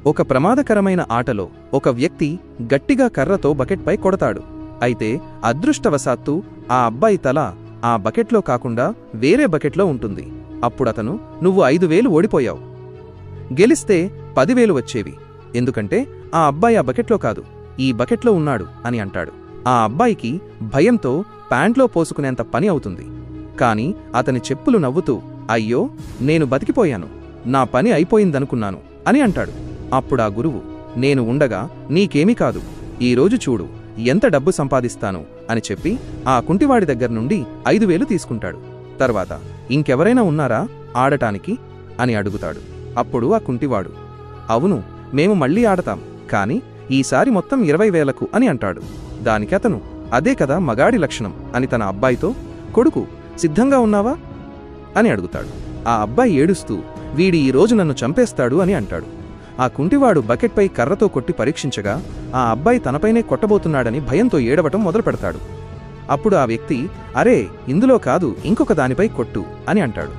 ఒక ప్రమాదకరమైన ఆటలో ఒక వ్యక్తి గట్టిగా కర్రతో బకెట్పై కొడతాడు. అయితే అదృష్టవశాత్తు ఆ అబ్బాయి తల ఆ బకెట్లో కాకుండా వేరే బకెట్లో ఉంటుంది. అప్పుడతను నువ్వు 5,000 ఓడిపోయావు. గెలిస్తే 10,000 వచ్చేవి. ఎందుకంటే ఆ అబ్బాయి ఆ బకెట్లో కాదు, ఈ బకెట్లో ఉన్నాడు అని అంటాడు. ఆ అబ్బాయికి భయంతో ప్యాంట్లో పోసుకునేంత పని అవుతుంది. కాని అతని చెప్పులు నవ్వుతూ, అయ్యో నేను బతికిపోయాను, నా పని అయిపోయిందనుకున్నాను అని అంటాడు. అప్పుడా గురువు, నేను ఉండగా నీకేమీ కాదు, ఈరోజు చూడు ఎంత డబ్బు సంపాదిస్తాను అని చెప్పి ఆ కుంటివాడి దగ్గర్నుండి 5,000 తీసుకుంటాడు. తర్వాత ఇంకెవరైనా ఉన్నారా ఆడటానికి అని అడుగుతాడు. అప్పుడు ఆ కుంటివాడు, అవును, మేము మళ్ళీ ఆడతాం, కాని ఈసారి మొత్తం 20,000కు అని అంటాడు. దానికతను, అదే కదా మగాడి లక్షణం అని తన అబ్బాయితో, కొడుకు సిద్ధంగా ఉన్నావా అని అడుగుతాడు. ఆ అబ్బాయి ఏడుస్తూ, వీడి ఈరోజు నన్ను చంపేస్తాడు అని అంటాడు. ఆ కుంటివాడు బకెట్పై కర్రతో కొట్టి పరీక్షించగా ఆ అబ్బాయి తనపైనే కొట్టబోతున్నాడని భయంతో ఏడవటం మొదలుపెడతాడు. అప్పుడు ఆ వ్యక్తి, అరే ఇందులో కాదు, ఇంకొక దానిపై కొట్టు అని అంటాడు.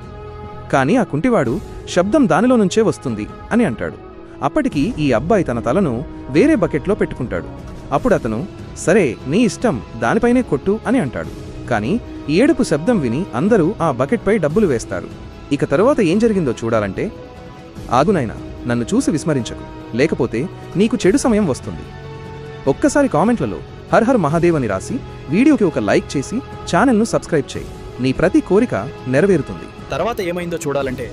కాని ఆ కుంటివాడు, శబ్దం దానిలో నుంచే వస్తుంది అని అంటాడు. అప్పటికి ఈ అబ్బాయి తన తలను వేరే బకెట్లో పెట్టుకుంటాడు. అప్పుడతను, సరే నీ ఇష్టం, దానిపైనే కొట్టు అని అంటాడు. కాని ఏడుపు శబ్దం విని అందరూ ఆ బకెట్పై డబ్బులు వేస్తారు. ఇక తరువాత ఏం జరిగిందో చూడాలంటే, ఆగునైనా నన్ను చూసి విస్మరించకు, లేకపోతే నీకు చెడు సమయం వస్తుంది. ఒక్కసారి కామెంట్లలో హర్ హర్ మహాదేవ్ అని రాసి వీడియోకి ఒక లైక్ చేసి ఛానల్ను సబ్స్క్రైబ్ చేయి. నీ ప్రతి కోరిక నెరవేరుతుంది. తర్వాత ఏమైందో చూడాలంటే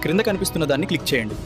క్రింద కనిపిస్తున్న దాన్ని క్లిక్ చేయండి.